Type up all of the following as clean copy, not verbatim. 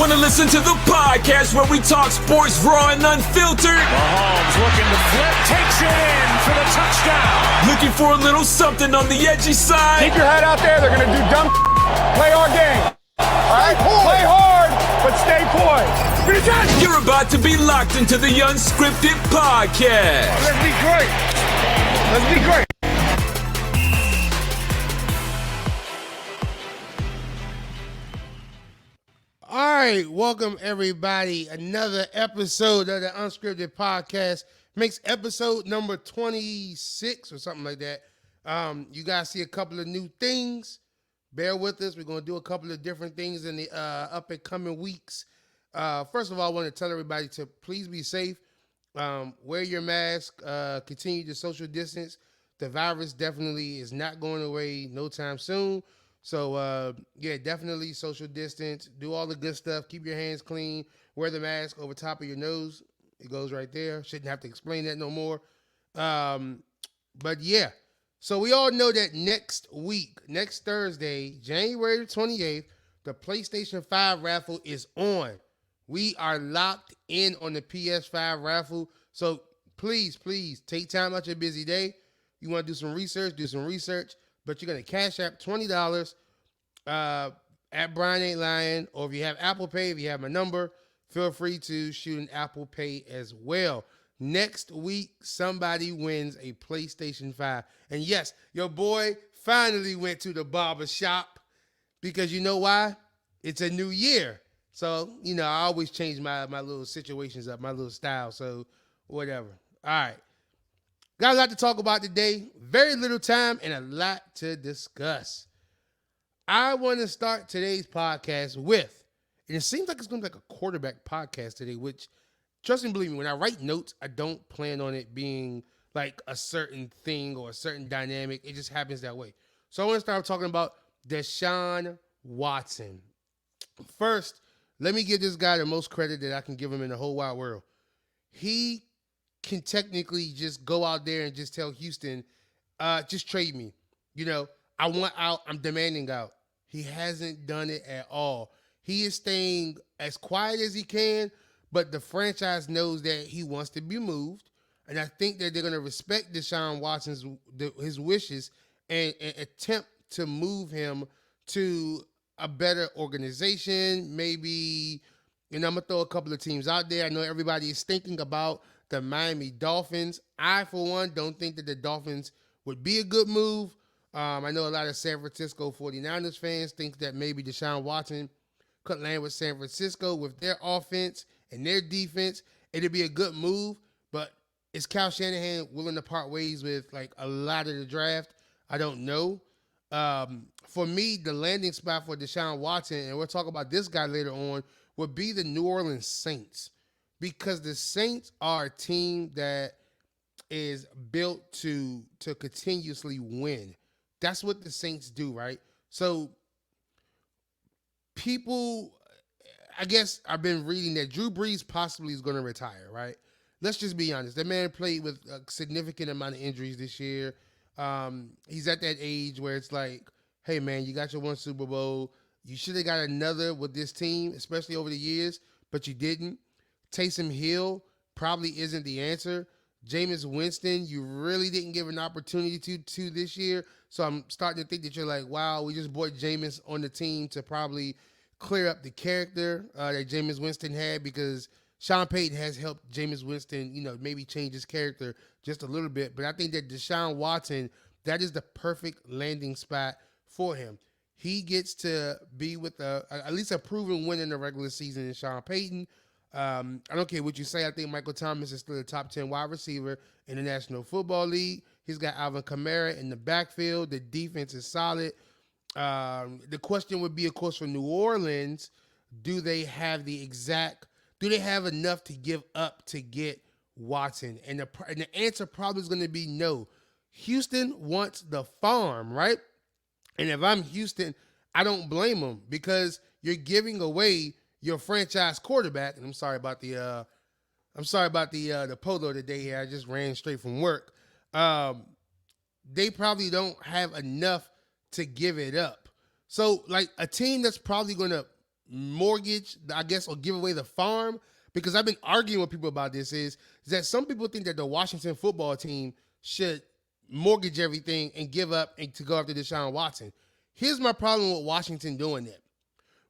Want to listen to the podcast where we talk sports raw and unfiltered? Mahomes looking to flip, takes it in for the touchdown. Looking for a little something on the edgy side? Keep your head out there. They're going to do dumb. Play our game. All right? Play hard, but stay poised. You're about to be locked into the Unscripted podcast. Let's be great. Let's be great. All right, welcome everybody. Another episode of the Unscripted podcast. Makes episode number 26 or something like that. You guys see a couple of new things. Bear with us. We're going to do a couple of different things in the up and coming weeks. First of all, I want to tell everybody to please be safe. Wear your mask. Continue to social distance. The virus definitely is not going away no time soon. So, yeah, definitely social distance. Do all the good stuff. Keep your hands clean. Wear the mask over top of your nose. It goes right there. Shouldn't have to explain that no more. But, yeah. So, we all know that next week, next Thursday, January the 28th, the PlayStation 5 raffle is on. We are locked in on the PS5 raffle. So, please take time out your busy day. You want to do some research. But you're going to cash app $20 at Brian Ain't Lying. Or if you have Apple Pay, if you have my number, feel free to shoot an Apple Pay as well. Next week, somebody wins a PlayStation 5. And yes, your boy finally went to the barber shop because you know why? It's a new year. So, you know, I always change my little situations up, my little style. So, whatever. All right. Got a lot to talk about today, very little time, and a lot to discuss. I want to start today's podcast with, and it seems like it's going to be like a quarterback podcast today, which, trust me, believe me, when I write notes, I don't plan on it being like a certain thing or a certain dynamic. It just happens that way. So I want to start talking about Deshaun Watson. First, let me give this guy the most credit that I can give him in the whole wide world. He can technically just go out there and just tell Houston, just trade me. You know, I want out. I'm demanding out. He hasn't done it at all. He is staying as quiet as he can, but the franchise knows that he wants to be moved. And I think that they're going to respect Deshaun Watson's his wishes and attempt to move him to a better organization. Maybe, you know, I'm going to throw a couple of teams out there. I know everybody is thinking about the Miami Dolphins. I, for one, don't think that the Dolphins would be a good move. I know a lot of San Francisco 49ers fans think that maybe Deshaun Watson could land with San Francisco with their offense and their defense. It'd be a good move, but is Kyle Shanahan willing to part ways with like a lot of the draft? I don't know. For me, the landing spot for Deshaun Watson, and we'll talk about this guy later on, would be the New Orleans Saints. Because the Saints are a team that is built to continuously win. That's what the Saints do, right? So people, I guess I've been reading that Drew Brees possibly is going to retire, right? Let's just be honest. That man played with a significant amount of injuries this year. He's at that age where it's like, hey, man, you got your one Super Bowl. You should have got another with this team, especially over the years, but you didn't. Taysom Hill probably isn't the answer. Jameis Winston, you really didn't give an opportunity to this year. So I'm starting to think that you're like, wow, we just brought Jameis on the team to probably clear up the character that Jameis Winston had, because Sean Payton has helped Jameis Winston, you know, maybe change his character just a little bit. But I think that Deshaun Watson, that is the perfect landing spot for him. He gets to be with at least a proven winner in the regular season in Sean Payton. I don't care what you say. I think Michael Thomas is still a top 10 wide receiver in the National Football League. He's got Alvin Kamara in the backfield. The defense is solid. The question would be, of course, for New Orleans, do they have enough to give up to get Watson? And the answer probably is going to be no. Houston wants the farm, right? And if I'm Houston, I don't blame them, because you're giving away your franchise quarterback. And I'm sorry about the polo today here. I just ran straight from work. They probably don't have enough to give it up. So, like, a team that's probably going to mortgage, I guess, or give away the farm, because I've been arguing with people about this, is that some people think that the Washington football team should mortgage everything and give up and to go after Deshaun Watson. Here's my problem with Washington doing that.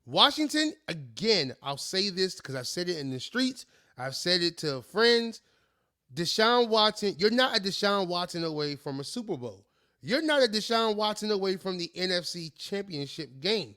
Washington, again, I'll say this because I've said it in the streets. I've said it to friends. Deshaun Watson, you're not a Deshaun Watson away from a Super Bowl. You're not a Deshaun Watson away from the NFC Championship game.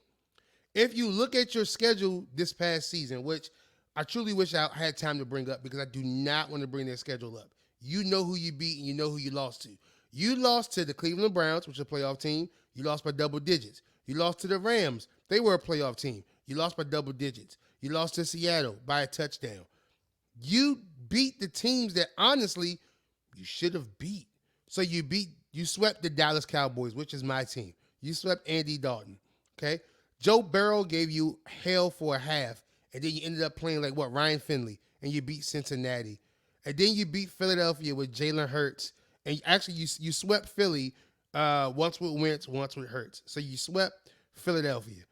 If you look at your schedule this past season, which I truly wish I had time to bring up because I do not want to bring their schedule up. You know who you beat and you know who you lost to. You lost to the Cleveland Browns, which is a playoff team. You lost by double digits. You lost to the Rams. They were a playoff team. You lost by double digits. You lost to Seattle by a touchdown. You beat the teams that, honestly, you should have beat. So you swept the Dallas Cowboys, which is my team. You swept Andy Dalton, okay? Joe Burrow gave you hell for a half, and then you ended up playing like, Ryan Finley, and you beat Cincinnati. And then you beat Philadelphia with Jalen Hurts, and actually you swept Philly once with Wentz, once with Hurts. So you swept Philadelphia.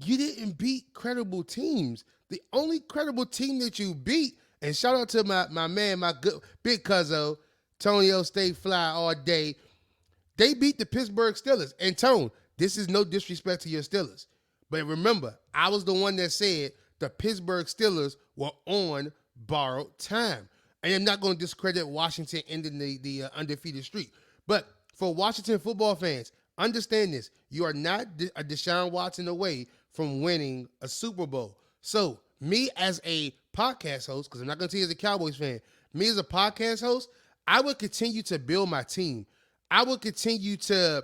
You didn't beat credible teams. The only credible team that you beat, and shout out to my man, my good big cuzzo, Tonio stay fly all day. They beat the Pittsburgh Steelers. And Tone, this is no disrespect to your Steelers. But remember, I was the one that said the Pittsburgh Steelers were on borrowed time. And I'm not going to discredit Washington ending the undefeated streak. But for Washington football fans, understand this. You are not a Deshaun Watson away from winning a Super Bowl. So me as a podcast host, because I'm not going to tell you as a Cowboys fan, me as a podcast host, I would continue to build my team. I would continue to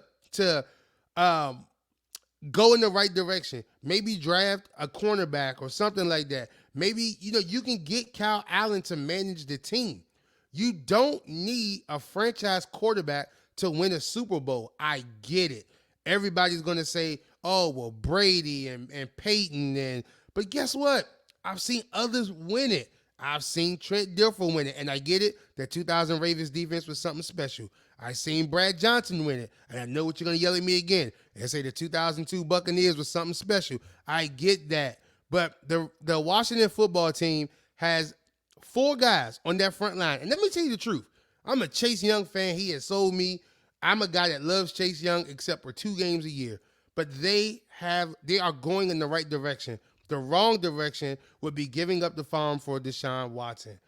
go in the right direction. Maybe draft a cornerback or something like that. Maybe, you can get Kyle Allen to manage the team. You don't need a franchise quarterback to win a Super Bowl. I get it. Everybody's going to say, oh, well, Brady and Peyton. But guess what? I've seen others win it. I've seen Trent Dilfer win it, and I get it. The 2000 Ravens defense was something special. I've seen Brad Johnson win it, and I know what you're going to yell at me again and say the 2002 Buccaneers was something special. I get that. But the Washington football team has 4 guys on that front line. And let me tell you the truth. I'm a Chase Young fan. He has sold me. I'm a guy that loves Chase Young except for 2 games a year. But they are going in the right direction. The wrong direction would be giving up the farm for Deshaun Watson.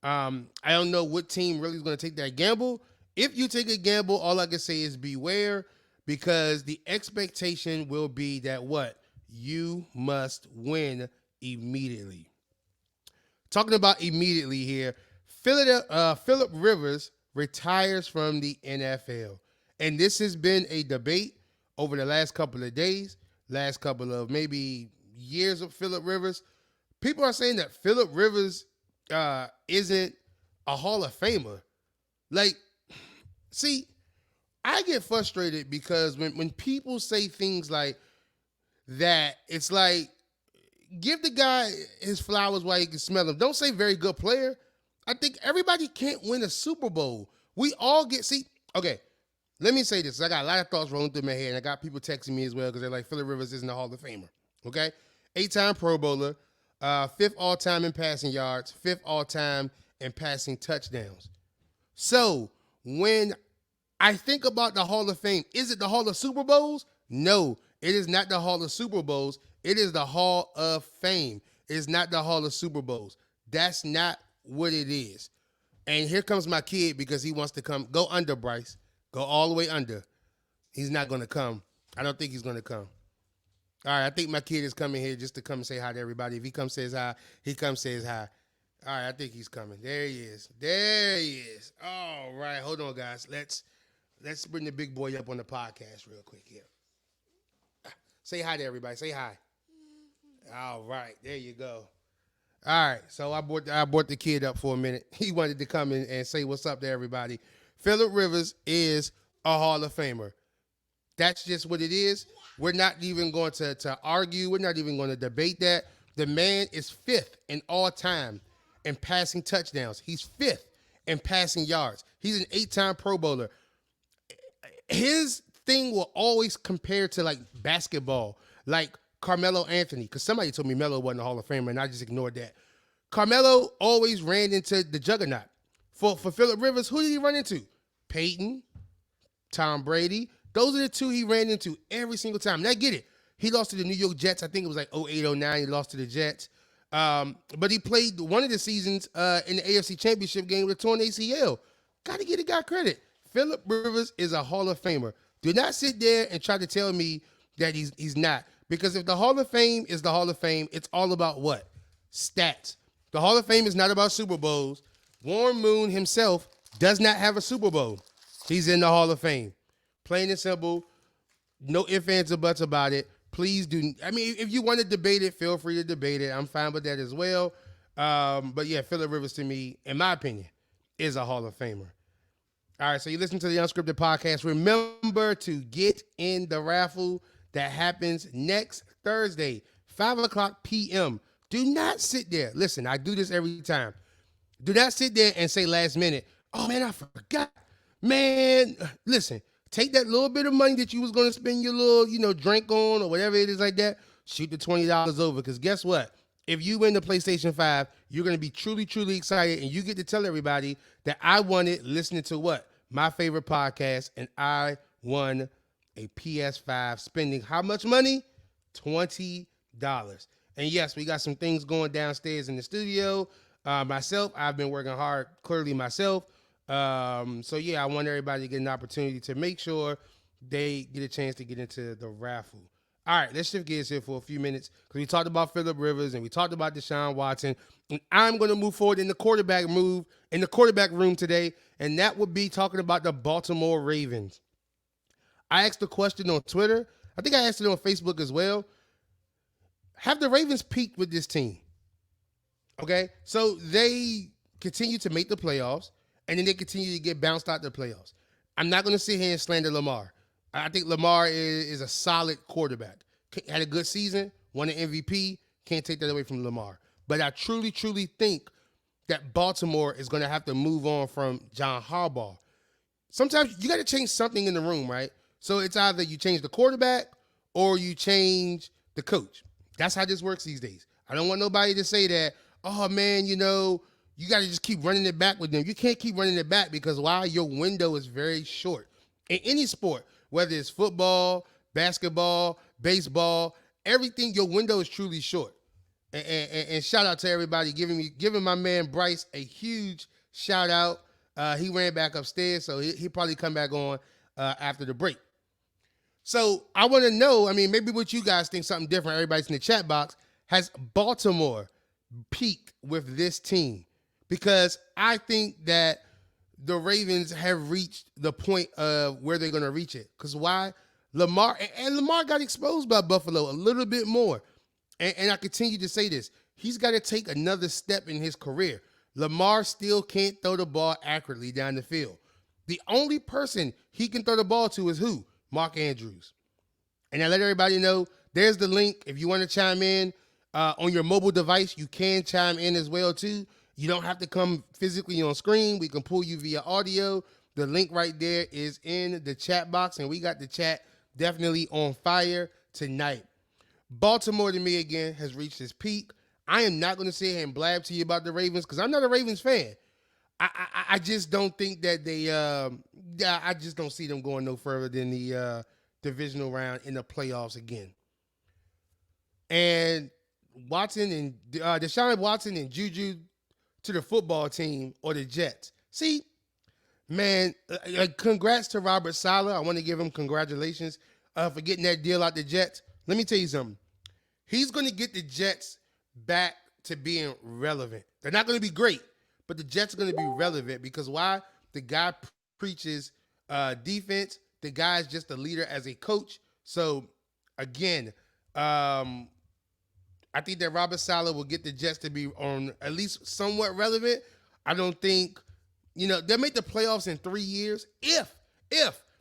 I don't know what team really is going to take that gamble. If you take a gamble, all I can say is beware, because the expectation will be that you must win immediately. Talking about immediately here, Phillip Rivers retires from the NFL. And this has been a debate over the last couple of days, last couple of maybe years of Phillip Rivers. People are saying that Phillip Rivers isn't a Hall of Famer. See, I get frustrated because when people say things like that, it's like, give the guy his flowers while you can smell them. Don't say very good player. I think everybody can't win a Super Bowl. We all okay, let me say this. I got a lot of thoughts rolling through my head, and I got people texting me as well because they're like, Phillip Rivers isn't a Hall of Famer, okay? 8-time Pro Bowler, 5th all-time in passing yards, 5th all-time in passing touchdowns. So when I think about the Hall of Fame, is it the Hall of Super Bowls? No, it is not the Hall of Super Bowls. It is the Hall of Fame. It is not the Hall of Super Bowls. That's not what it is. And here comes my kid because he wants to come. Go under, Bryce. Go all the way under. He's not going to come. I don't think he's going to come. All right, I think my kid is coming here just to come and say hi to everybody. If he comes says hi, he comes says hi. All right, I think he's coming. There he is. There he is. All right, hold on, guys. Let's bring the big boy up on the podcast real quick here. Say hi to everybody. Say hi. All right, there you go. All right, so I brought the kid up for a minute. He wanted to come in and say what's up to everybody. Phillip Rivers is a Hall of Famer. That's just what it is. We're not even going to argue. We're not even going to debate that. The man is 5th in all time in passing touchdowns. He's 5th in passing yards. He's an 8-time Pro Bowler. His thing will always compare to like basketball. Like Carmelo Anthony, because somebody told me Melo wasn't a Hall of Famer, and I just ignored that. Carmelo always ran into the juggernaut. For Phillip Rivers, who did he run into? Peyton, Tom Brady. Those are the two he ran into every single time. And I get it. He lost to the New York Jets. I think it was like 08, 09. He lost to the Jets. But he played one of the seasons in the AFC Championship game with a torn ACL. Got to give the guy credit. Phillip Rivers is a Hall of Famer. Do not sit there and try to tell me that he's not. Because if the Hall of Fame is the Hall of Fame, it's all about what? Stats. The Hall of Fame is not about Super Bowls. Warren Moon himself does not have a Super Bowl. He's in the Hall of Fame. Plain and simple. No ifs, ands, or buts about it. Please do. I mean, if you want to debate it, feel free to debate it. I'm fine with that as well. But yeah, Phillip Rivers to me, in my opinion, is a Hall of Famer. All right, so you listen to the Unscripted podcast. Remember to get in the raffle that happens next Thursday, 5 o'clock p.m. Do not sit there. Listen, I do this every time. Do not sit there and say last minute, oh, man, I forgot. Man, listen, take that little bit of money that you was going to spend your little, drink on or whatever it is like that, shoot the $20 over, because guess what? If you win the PlayStation 5, you're going to be truly, truly excited, and you get to tell everybody that I won it listening to what? My favorite podcast, and I won a PS5 spending how much money? $20. And yes, we got some things going downstairs in the studio. Myself, I've been working hard, clearly myself. So yeah, I want everybody to get an opportunity to make sure they get a chance to get into the raffle. All right, let's shift gears here for a few minutes because we talked about Phillip Rivers and we talked about Deshaun Watson. And I'm going to move forward in the quarterback room today, and that would be talking about the Baltimore Ravens. I asked a question on Twitter. I think I asked it on Facebook as well. Have the Ravens peaked with this team? Okay, so they continue to make the playoffs, and then they continue to get bounced out the playoffs. I'm not going to sit here and slander Lamar. I think Lamar is a solid quarterback. Had a good season, won an MVP. Can't take that away from Lamar. But I truly, truly think that Baltimore is going to have to move on from John Harbaugh. Sometimes you got to change something in the room, right? So it's either you change the quarterback or you change the coach. That's how this works these days. I don't want nobody to say that, oh, man, you got to just keep running it back with them. You can't keep running it back because why? Your window is very short. In any sport, whether it's football, basketball, baseball, everything, your window is truly short. And shout out to everybody giving my man Bryce a huge shout out. He ran back upstairs, so he'll probably come back on after the break. So I want to know, maybe what you guys think something different. Everybody's in the chat box. Has Baltimore peaked with this team? Because I think that the Ravens have reached the point of where they're going to reach it. Because why? Lamar got exposed by Buffalo a little bit more. And I continue to say this. He's got to take another step in his career. Lamar still can't throw the ball accurately down the field. The only person he can throw the ball to is who? Mark Andrews. And I let everybody know, there's the link. If you want to chime in on your mobile device, you can chime in as well, too. You don't have to come physically on screen. We can pull you via audio. The link right there is in the chat box, and we got the chat definitely on fire tonight. Baltimore, to me, again, has reached its peak. I am not going to sit here and blab to you about the Ravens because I'm not a Ravens fan. I just don't think that I just don't see them going no further than the divisional round in the playoffs again. And Deshaun Watson and Juju to the football team or the Jets. See, man, congrats to Robert Saleh. I want to give him congratulations for getting that deal out the Jets. Let me tell you something. He's going to get the Jets back to being relevant. They're not going to be great, but the Jets are going to be relevant because why? The guy preaches defense. The guy's just a leader as a coach. So, again, I think that Robert Saleh will get the Jets to be on at least somewhat relevant. I don't think, they'll make the playoffs in 3 years. If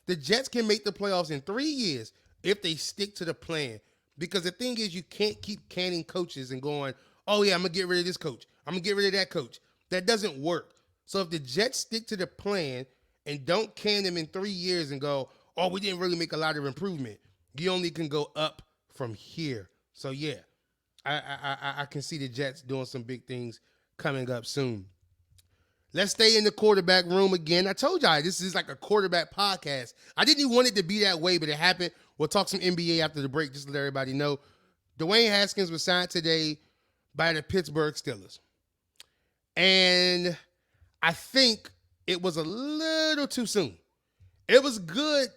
the Jets can make the playoffs in 3 years, if they stick to the plan. Because the thing is, you can't keep canning coaches and going, oh, yeah, I'm going to get rid of this coach. I'm going to get rid of that coach. That doesn't work. So if the Jets stick to the plan and don't can them in 3 years and go, oh, we didn't really make a lot of improvement, you only can go up from here. So yeah, I can see the Jets doing some big things coming up soon. Let's stay in the quarterback room again. I told y'all this is like a quarterback podcast. I didn't even want it to be that way, but it happened. We'll talk some NBA after the break, just to let everybody know. Dewayne Haskins was signed today by the Pittsburgh Steelers. And I think it was a little too soon. It was good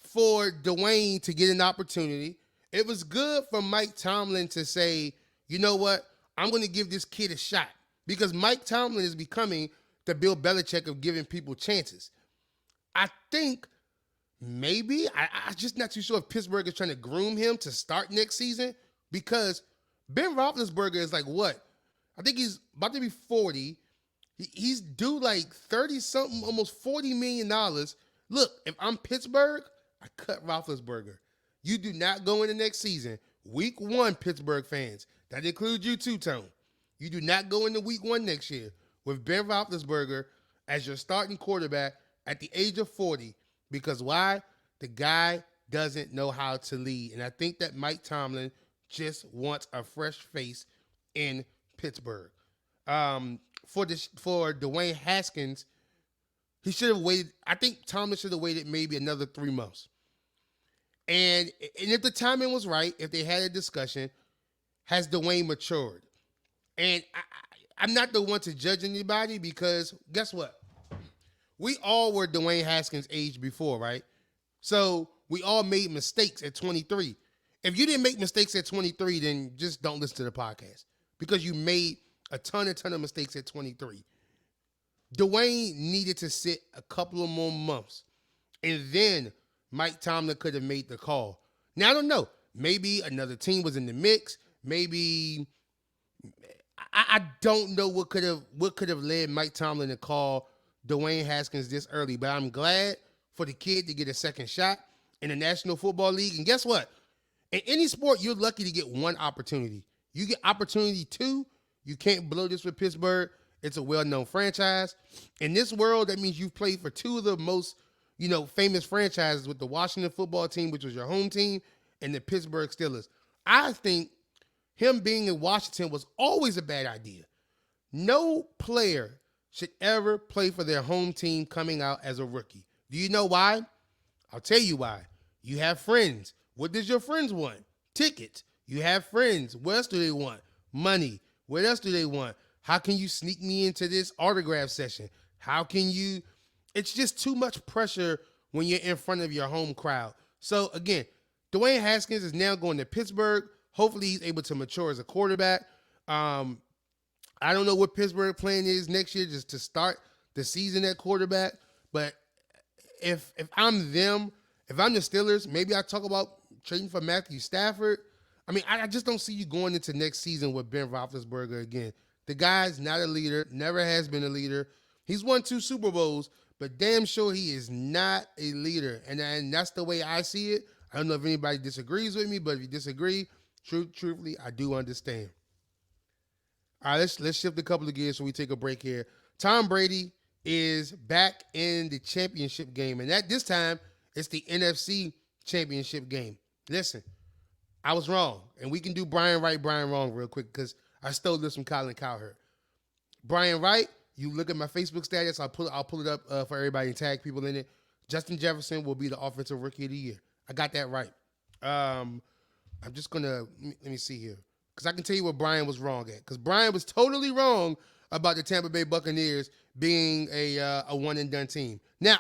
for Dewayne to get an opportunity. It was good for Mike Tomlin to say, you know what? I'm going to give this kid a shot. Because Mike Tomlin is becoming the Bill Belichick of giving people chances. I think maybe, I'm just not too sure if Pittsburgh is trying to groom him to start next season, because Ben Roethlisberger is like what? I think he's about to be 40. He's due like 30-something, almost $40 million. Look, if I'm Pittsburgh, I cut Roethlisberger. You do not go in the next season. Week 1, Pittsburgh fans. That includes you too, Tone. You do not go into week 1 next year with Ben Roethlisberger as your starting quarterback at the age of 40. Because why? The guy doesn't know how to lead. And I think that Mike Tomlin just wants a fresh face in Pittsburgh. For Dewayne Haskins, he should have waited. I think Tomlin should have waited maybe another 3 months. And if the timing was right, if they had a discussion, has Dewayne matured? And I'm not the one to judge anybody, because guess what? We all were Dewayne Haskins' age before, right? So we all made mistakes at 23. If you didn't make mistakes at 23, then just don't listen to the podcast, because you made a ton of mistakes at 23. Dewayne needed to sit a couple of more months, and then Mike Tomlin could have made the call. Now, I don't know. Maybe another team was in the mix. Maybe I don't know what could have led Mike Tomlin to call Dewayne Haskins this early, but I'm glad for the kid to get a second shot in the National Football League. And guess what? In any sport, you're lucky to get one opportunity. You get opportunity 2, you can't blow this with Pittsburgh. It's a well-known franchise. In this world, that means you've played for 2 of the most, famous franchises, with the Washington football team, which was your home team, and the Pittsburgh Steelers. I think him being in Washington was always a bad idea. No player should ever play for their home team coming out as a rookie. Do you know why? I'll tell you why. You have friends. What does your friends want? Tickets. You have friends. What else do they want? Money. What else do they want? How can you sneak me into this autograph session? How can you? It's just too much pressure when you're in front of your home crowd. So again, Dewayne Haskins is now going to Pittsburgh. Hopefully he's able to mature as a quarterback. I don't know what Pittsburgh plan is next year, just to start the season at quarterback. But if I'm them, if I'm the Steelers, maybe I talk about trading for Matthew Stafford. I mean, I just don't see you going into next season with Ben Roethlisberger again. The guy's not a leader, never has been a leader. He's won 2 Super Bowls, but damn sure he is not a leader. And that's the way I see it. I don't know if anybody disagrees with me, but if you disagree, truthfully, I do understand. All right, let's shift a couple of gears so we take a break here. Tom Brady is back in the championship game, and this time it's the NFC championship game. Listen, I was wrong, and we can do Brian Right, Brian Wrong real quick, because I stole this from Colin Cowherd. Brian Right, you look at my Facebook status, I'll pull it up for everybody and tag people in it. Justin Jefferson will be the Offensive Rookie of the Year. I got that right. I'm just going to, let me see here, because I can tell you what Brian was wrong at, because Brian was totally wrong about the Tampa Bay Buccaneers being a one-and-done team. Now,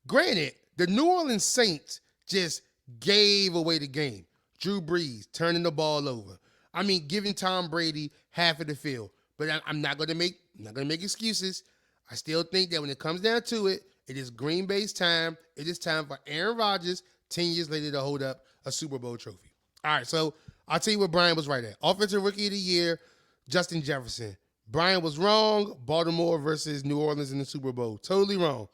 granted, the New Orleans Saints just gave away the game. Drew Brees turning the ball over. I mean, giving Tom Brady half of the field. But I'm not going to make excuses. I still think that when it comes down to it, it is Green Bay's time. It is time for Aaron Rodgers 10 years later to hold up a Super Bowl trophy. All right, so I'll tell you what Brian was right at. Offensive Rookie of the Year, Justin Jefferson. Brian was wrong. Baltimore versus New Orleans in the Super Bowl. Totally wrong.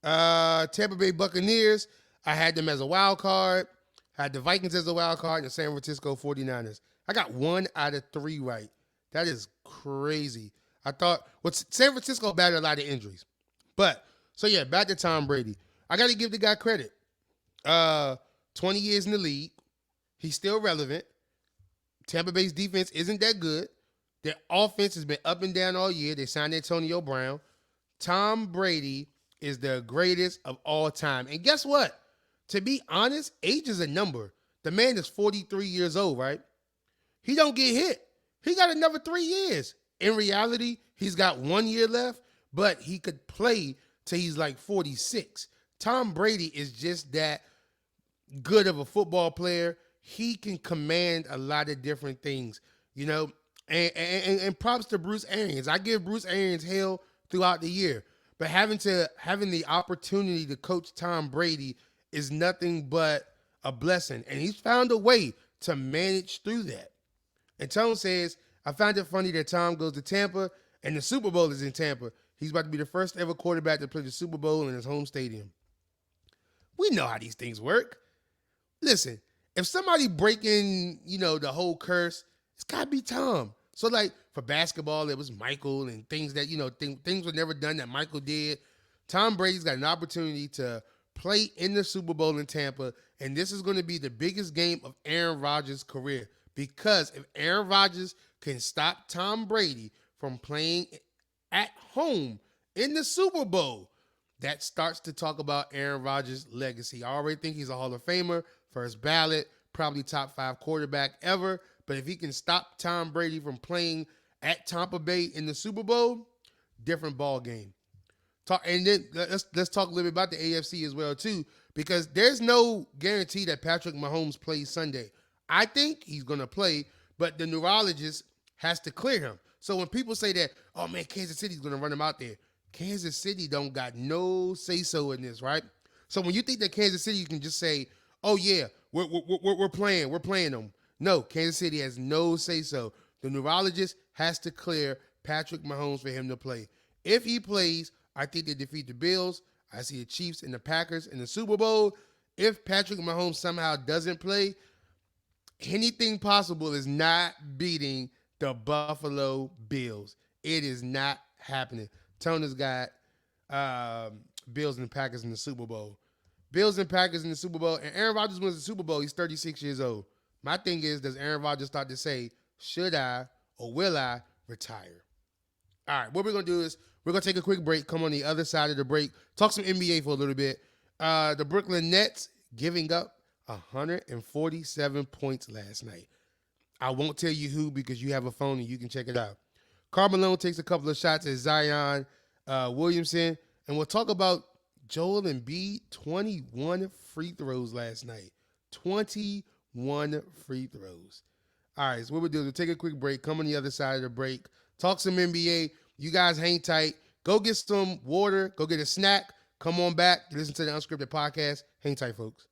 Tampa Bay Buccaneers, I had them as a wild card. I had the Vikings as a wild card and the San Francisco 49ers. I got 1 out of 3 right. That is crazy. I thought, San Francisco battled a lot of injuries. But, so yeah, back to Tom Brady. I got to give the guy credit. 20 years in the league. He's still relevant. Tampa Bay's defense isn't that good. Their offense has been up and down all year. They signed Antonio Brown. Tom Brady is the greatest of all time. And guess what? To be honest, age is a number. The man is 43 years old, right? He don't get hit. He got another 3 years. In reality, he's got 1 year left, but he could play till he's like 46. Tom Brady is just that good of a football player. He can command a lot of different things, you know, and props to Bruce Arians. I give Bruce Arians hell throughout the year, but having the opportunity to coach Tom Brady is nothing but a blessing, and he's found a way to manage through that. And Tone says, I find it funny that Tom goes to Tampa and the Super Bowl is in Tampa. He's about to be the first ever quarterback to play the Super Bowl in his home stadium. We know how these things work. Listen, if somebody breaking, the whole curse, it's got to be Tom. So, like, for basketball, it was Michael and things that, things were never done that Michael did. Tom Brady's got an opportunity to play in the Super Bowl in Tampa, and this is going to be the biggest game of Aaron Rodgers' career. Because if Aaron Rodgers can stop Tom Brady from playing at home in the Super Bowl, that starts to talk about Aaron Rodgers' legacy. I already think he's a Hall of Famer, first ballot, probably top 5 quarterback ever. But if he can stop Tom Brady from playing at Tampa Bay in the Super Bowl, different ball game. And then let's talk a little bit about the AFC as well too, because there's no guarantee that Patrick Mahomes plays Sunday. I think he's going to play, but the neurologist has to clear him. So when people say that, oh man, Kansas City's going to run him out there, Kansas City don't got no say-so in this, right? So when you think that Kansas City, you can just say, oh yeah, we're playing them. No, Kansas City has no say-so. The neurologist has to clear Patrick Mahomes for him to play. If he plays, I think they defeat the Bills. I see the Chiefs and the Packers in the Super Bowl. If Patrick Mahomes somehow doesn't play, anything possible is not beating the Buffalo Bills. It is not happening. Tony's got Bills and Packers in the Super Bowl. Bills and Packers in the Super Bowl. And Aaron Rodgers wins the Super Bowl. He's 36 years old. My thing is, does Aaron Rodgers start to say, should I or will I retire? All right, what we're going to do is we're going to take a quick break, come on the other side of the break, talk some NBA for a little bit. The Brooklyn Nets giving up 147 points last night. I won't tell you who because you have a phone and you can check it out. Karl Malone takes a couple of shots at Zion Williamson, and we'll talk about Joel Embiid, 21 free throws last night. 21 free throws. All right, so what we'll do is we'll take a quick break, come on the other side of the break, talk some NBA. You guys hang tight. Go get some water. Go get a snack. Come on back. Listen to the Unscripted podcast. Hang tight, folks.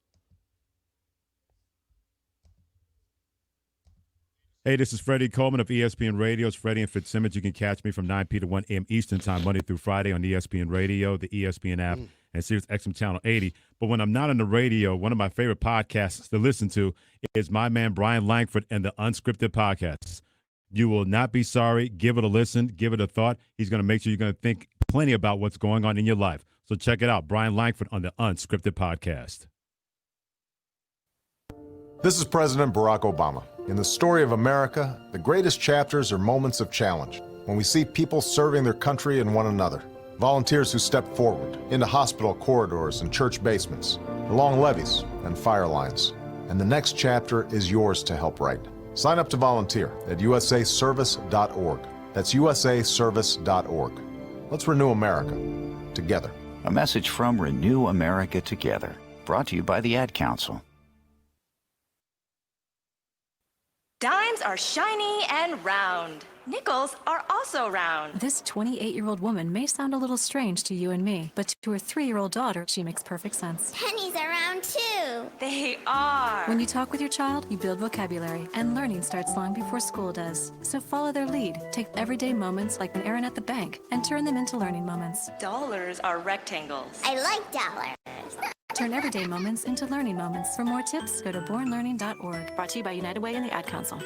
Hey, this is Freddie Coleman of ESPN Radio. It's Freddie and Fitzsimmons. You can catch me from 9 p. to 1 a.m. Eastern Time, Monday through Friday on ESPN Radio, the ESPN app, and Sirius XM Channel 80. But when I'm not on the radio, one of my favorite podcasts to listen to is my man Brian Langford and the Unscripted podcast. You will not be sorry. Give it a listen. Give it a thought. He's going to make sure you're going to think plenty about what's going on in your life. So check it out. Brian Langford on the Unscripted podcast. This is President Barack Obama. In the story of America, the greatest chapters are moments of challenge, when we see people serving their country and one another. Volunteers who step forward into hospital corridors and church basements, along levees and fire lines. And the next chapter is yours to help write. Sign up to volunteer at usaservice.org. That's usaservice.org. Let's renew America together. A message from Renew America Together, brought to you by the Ad Council. Dimes are shiny and round. Nickels are also round. This 28-year-old woman may sound a little strange to you and me, but to her 3-year-old daughter, she makes perfect sense. Pennies are round too. They are. When you talk with your child, you build vocabulary, and learning starts long before school does. So follow their lead. Take everyday moments like an errand at the bank and turn them into learning moments. Dollars are rectangles. I like dollars. Turn everyday moments into learning moments. For more tips, go to bornlearning.org. Brought to you by United Way and the Ad Council.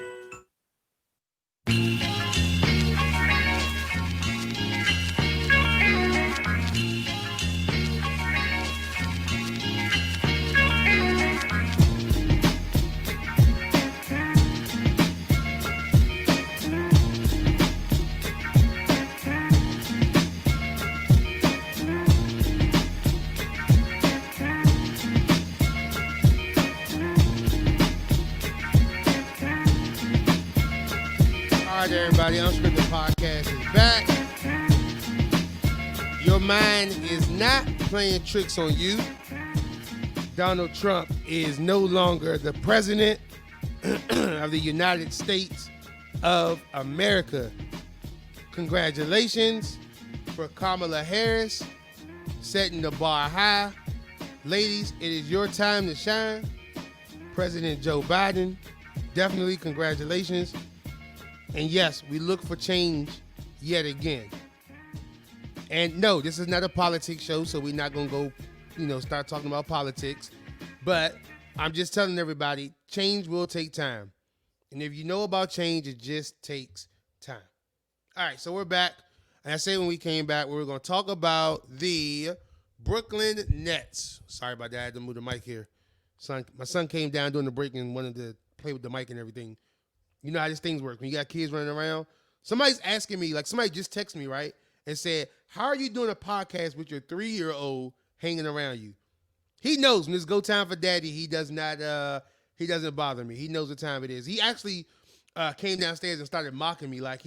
everybody. Unscripted Podcast is back. Your mind is not playing tricks on you. Donald Trump is no longer the president of the United States of America. Congratulations for Kamala Harris, setting the bar high. Ladies, it is your time to shine. President Joe Biden, definitely congratulations. And yes, we look for change yet again. And no, this is not a politics show, so we're not going to go, start talking about politics. But I'm just telling everybody, change will take time. And if you know about change, it just takes time. All right, so we're back. And I said when we came back, we were going to talk about the Brooklyn Nets. Sorry about that. I had to move the mic here. My son came down during the break and wanted to play with the mic and everything. You know how these things work. When you got kids running around, somebody's asking me, like somebody just texted me, right? And said, how are you doing a podcast with your 3-year-old hanging around you? He knows when it's go time for daddy, he doesn't bother me. He knows what time it is. He actually came downstairs and started mocking me. Like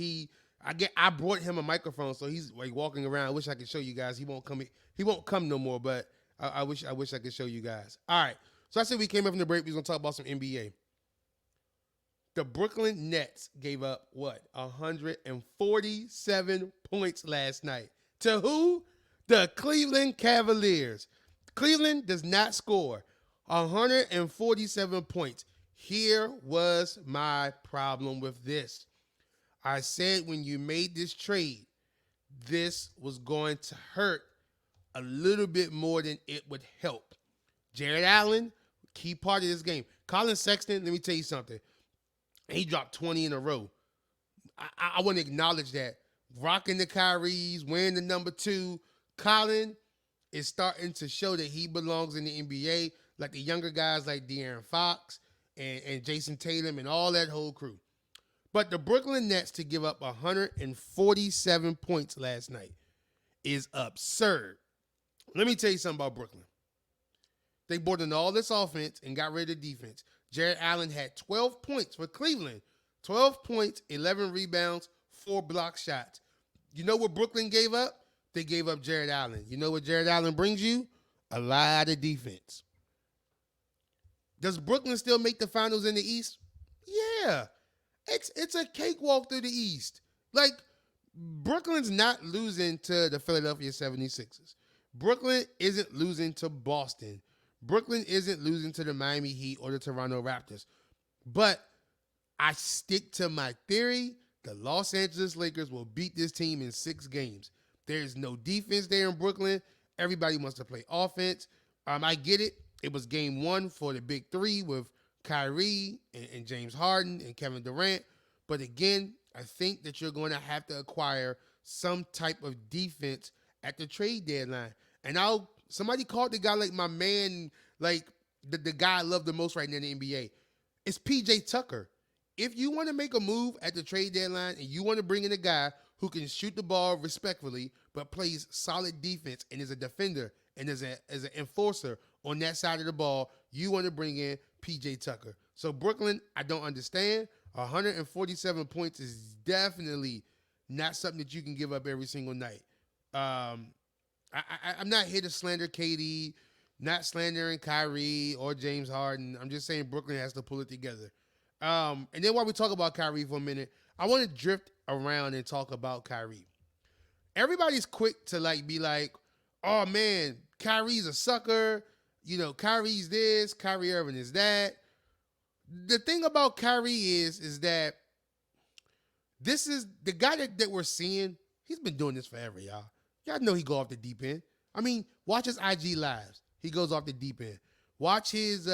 I brought him a microphone, so he's like walking around. I wish I could show you guys. He won't come no more, but I wish I could show you guys. All right. So I said we came up from the break. We was gonna talk about some NBA. The Brooklyn Nets gave up, 147 points last night. To who? The Cleveland Cavaliers. Cleveland does not score 147 points. Here was my problem with this. I said when you made this trade, this was going to hurt a little bit more than it would help. Jared Allen, key part of this game. Colin Sexton, let me tell you something. He dropped 20 in a row. I want to acknowledge that. Rocking the Kyries, wearing the number 2. Colin is starting to show that he belongs in the NBA, like the younger guys like De'Aaron Fox and Jason Tatum and all that whole crew. But the Brooklyn Nets to give up 147 points last night is absurd. Let me tell you something about Brooklyn. They brought in all this offense and got rid of defense. Jared Allen had 12 points for Cleveland. 12 points, 11 rebounds, 4 block shots. You know what Brooklyn gave up? They gave up Jared Allen. You know what Jared Allen brings you? A lot of defense. Does Brooklyn still make the finals in the East? Yeah. It's a cakewalk through the East. Like, Brooklyn's not losing to the Philadelphia 76ers. Brooklyn isn't losing to Boston. Brooklyn isn't losing to the Miami Heat or the Toronto Raptors. But I stick to my theory. The Los Angeles Lakers will beat this team in 6 games. There's no defense there in Brooklyn. Everybody wants to play offense. I get it. It was game 1 for the big 3 with Kyrie and James Harden and Kevin Durant. But again, I think that you're going to have to acquire some type of defense at the trade deadline. And somebody called the guy like my man, like the guy I love the most right now in the NBA. It's PJ Tucker. If you want to make a move at the trade deadline and you want to bring in a guy who can shoot the ball respectfully but plays solid defense and is a defender and is an enforcer on that side of the ball, you want to bring in PJ Tucker. So Brooklyn, I don't understand. 147 points is definitely not something that you can give up every single night. I'm not here to slander KD, not slandering Kyrie or James Harden. I'm just saying Brooklyn has to pull it together. And then while we talk about Kyrie for a minute, I want to drift around and talk about Kyrie. Everybody's quick to be like, oh man, Kyrie's a sucker. Kyrie's this, Kyrie Irving is that. The thing about Kyrie is that this is the guy that we're seeing. He's been doing this forever, y'all. Y'all know he go off the deep end. I mean, watch his IG lives. He goes off the deep end. Watch his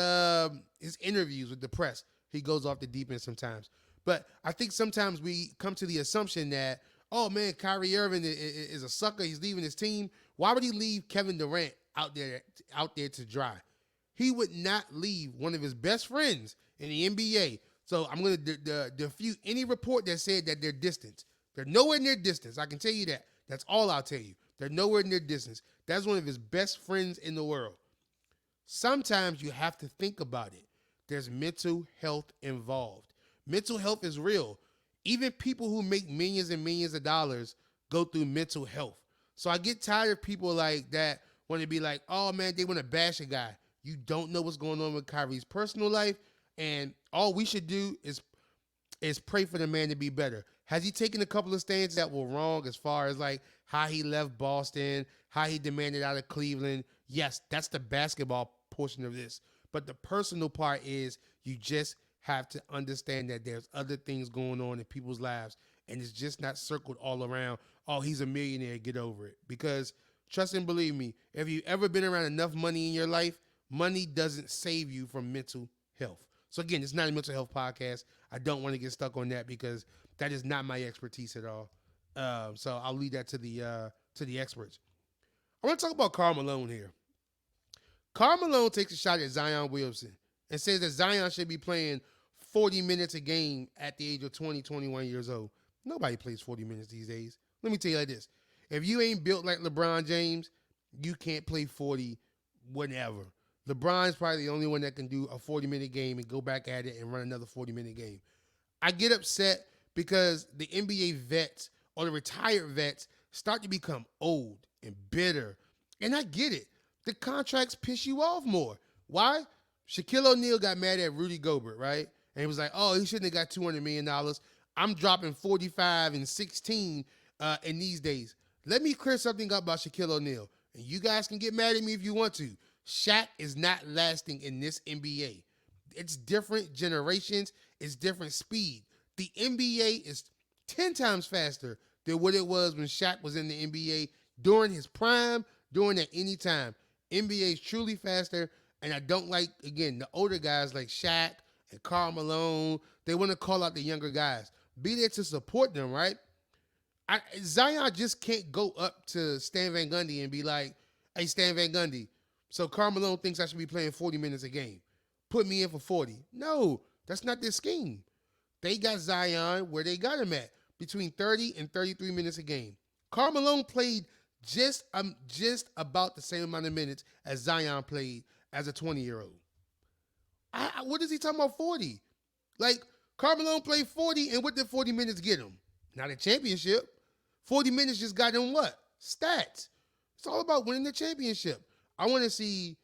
interviews with the press. He goes off the deep end sometimes. But I think sometimes we come to the assumption that, oh man, Kyrie Irving is a sucker. He's leaving his team. Why would he leave Kevin Durant out there to dry? He would not leave one of his best friends in the NBA. So I'm going to defute any report that said that they're distant. They're nowhere near distance. I can tell you that. That's all I'll tell you. They're nowhere near distance. That's one of his best friends in the world. Sometimes you have to think about it. There's mental health involved. Mental health is real. even people who make millions and millions of dollars go through mental health. So I get tired of people like that when they be like, oh man, they want to bash a guy. You don't know what's going on with Kyrie's personal life, and all we should do is pray for the man to be better. Has he taken a couple of stands that were wrong as far as like how he left Boston, how he demanded out of Cleveland? Yes, that's the basketball portion of this. But the personal part is you just have to understand that there's other things going on in people's lives, and it's just not circled all around, oh, he's a millionaire, get over it. Because trust and believe me, if you've ever been around enough money in your life, money doesn't save you from mental health. So again, it's not a mental health podcast. I don't want to get stuck on that because that is not my expertise at all. So I'll leave that to the experts. I want to talk about Karl Malone here. Karl Malone takes a shot at Zion Williamson and says that Zion should be playing 40 minutes a game at the age of 20, 21 years old. Nobody plays 40 minutes these days. Let me tell you like this. If you ain't built like LeBron James, you can't play 40 whenever. LeBron's probably the only one that can do a 40-minute game and go back at it and run another 40-minute game. I get upset because the NBA vets or the retired vets start to become old and bitter. And I get it. The contracts piss you off more. Why? Shaquille O'Neal got mad at Rudy Gobert, right? And he was like, oh, he shouldn't have got $200 million. I'm dropping 45 and 16 in these days. Let me clear something up about Shaquille O'Neal. And you guys can get mad at me if you want to. Shaq is not lasting in this NBA. It's different generations. It's different speed. The NBA is 10 times faster than what it was when Shaq was in the NBA during his prime, during at any time. NBA is truly faster, and I don't like, again, the older guys like Shaq and Karl Malone. They want to call out the younger guys. Be there to support them, right? Zion just can't go up to Stan Van Gundy and be like, hey, Stan Van Gundy, so Karl Malone thinks I should be playing 40 minutes a game. Put me in for 40. No, that's not their scheme. They got Zion where they got him at, between 30 and 33 minutes a game. Karl Malone played just about the same amount of minutes as Zion played as a 20-year-old. What is he talking about 40? Like, Karl Malone played 40, and what did 40 minutes get him? Not a championship. 40 minutes just got him what? Stats. It's all about winning the championship. I want to see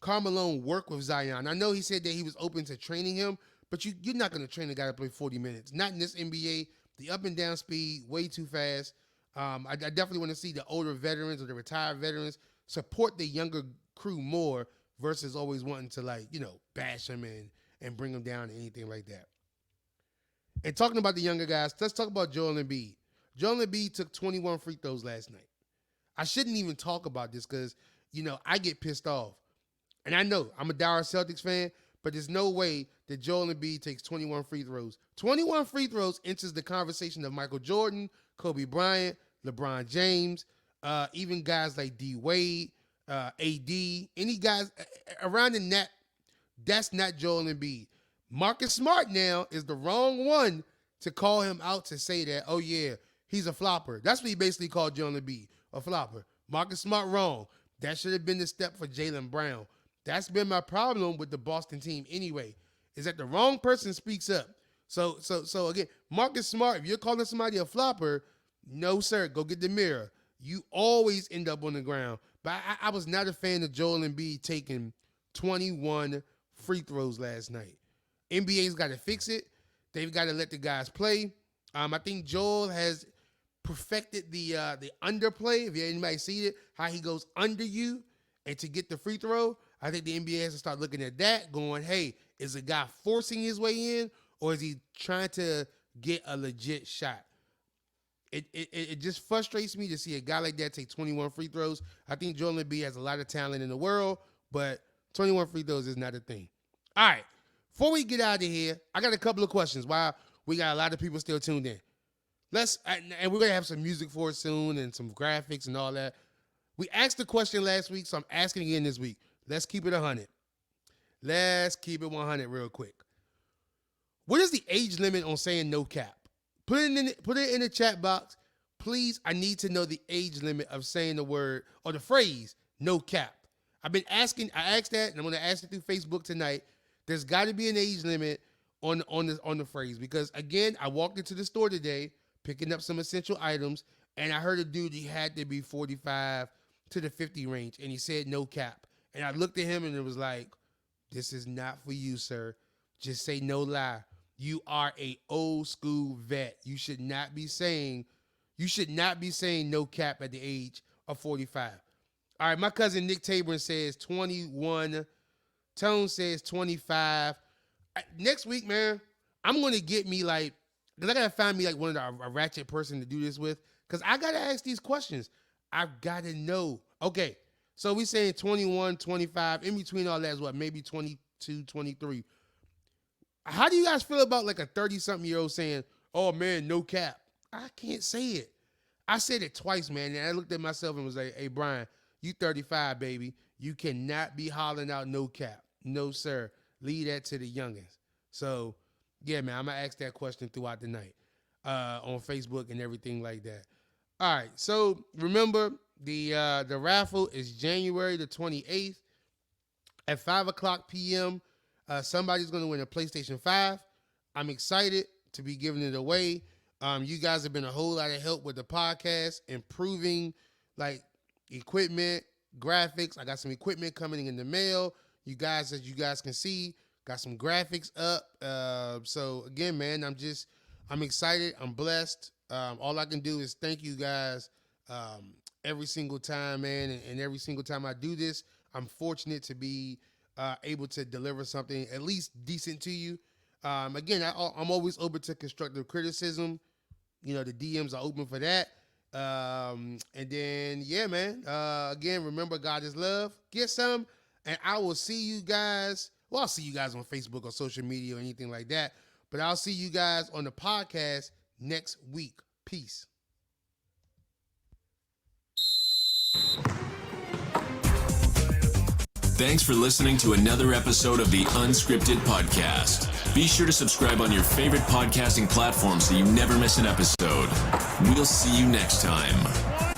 Karl Malone work with Zion. I know he said that he was open to training him, but you're not going to train a guy to play 40 minutes. Not in this NBA. The up and down speed, way too fast. I definitely want to see the older veterans or the retired veterans support the younger crew more versus always wanting to, bash them and bring them down or anything like that. And talking about the younger guys, let's talk about Joel Embiid. Joel Embiid took 21 free throws last night. I shouldn't even talk about this because, I get pissed off. And I know I'm a diehard Celtics fan, but there's no way that Joel Embiid takes 21 free throws. 21 free throws enters the conversation of Michael Jordan, Kobe Bryant, LeBron James, even guys like D. Wade, AD, any guys around the net. That's not Joel Embiid. Marcus Smart now is the wrong one to call him out to say that, oh yeah, he's a flopper. That's what he basically called Joel Embiid, a flopper. Marcus Smart wrong. That should have been the step for Jaylen Brown. That's been my problem with the Boston team anyway, is that the wrong person speaks up. So again, Marcus Smart, if you're calling somebody a flopper, no sir, go get the mirror. You always end up on the ground. But I was not a fan of Joel Embiid taking 21 free throws last night. NBA's got to fix it. They've got to let the guys play. I think Joel has perfected the underplay. If anybody see it, how he goes under you and to get the free throw. I think the NBA has to start looking at that, going, hey, is a guy forcing his way in, or is he trying to get a legit shot? It just frustrates me to see a guy like that take 21 free throws. I think Joel Embiid has a lot of talent in the world, but 21 free throws is not a thing. All right, before we get out of here, I got a couple of questions. While we got a lot of people still tuned in. And we're going to have some music for it soon and some graphics and all that. We asked the question last week, so I'm asking again this week. Let's keep it 100. Let's keep it 100 real quick. What is the age limit on saying no cap? Put it in the chat box. Please, I need to know the age limit of saying the word or the phrase no cap. I asked that, and I'm going to ask it through Facebook tonight. There's got to be an age limit on the phrase, because again, I walked into the store today picking up some essential items, and I heard a dude, he had to be 45 to the 50 range, and he said no cap. And I looked at him and it was like, this is not for you, sir. Just say no lie. You are a old school vet. You should not be saying no cap at the age of 45. All right, my cousin Nick Tabor says 21. Tone says 25. Next week, man, I'm going to get me like, because I got to find me like one of a ratchet person to do this with, because I got to ask these questions. I've got to know. Okay, so we saying 21, 25. In between all that is what, maybe 22, 23. How do you guys feel about like a 30-something-year-old saying, oh, man, no cap? I can't say it. I said it twice, man, and I looked at myself and was like, hey, Brian, you 35, baby. You cannot be hollering out no cap. No, sir. Leave that to the youngins. So, yeah, man, I'm going to ask that question throughout the night on Facebook and everything like that. All right, so remember, the raffle is January the 28th at 5 o'clock p.m. Somebody's going to win a PlayStation 5. I'm excited to be giving it away. You guys have been a whole lot of help with the podcast, improving, like, equipment, graphics. I got some equipment coming in the mail. You guys, as you guys can see, got some graphics up. So again, man, I'm excited. I'm blessed. All I can do is thank you guys every single time, man. And every single time I do this, I'm fortunate to be able to deliver something at least decent to you. Again, I'm always open to constructive criticism. You know, the DMs are open for that. And then, yeah, man, again, remember, God is love. Get some, and I will see you guys. Well, I'll see you guys on Facebook or social media or anything like that, but I'll see you guys on the podcast next week. Peace. Thanks for listening to another episode of the Unscripted Podcast. Be sure to subscribe on your favorite podcasting platform so you never miss an episode. We'll see you next time.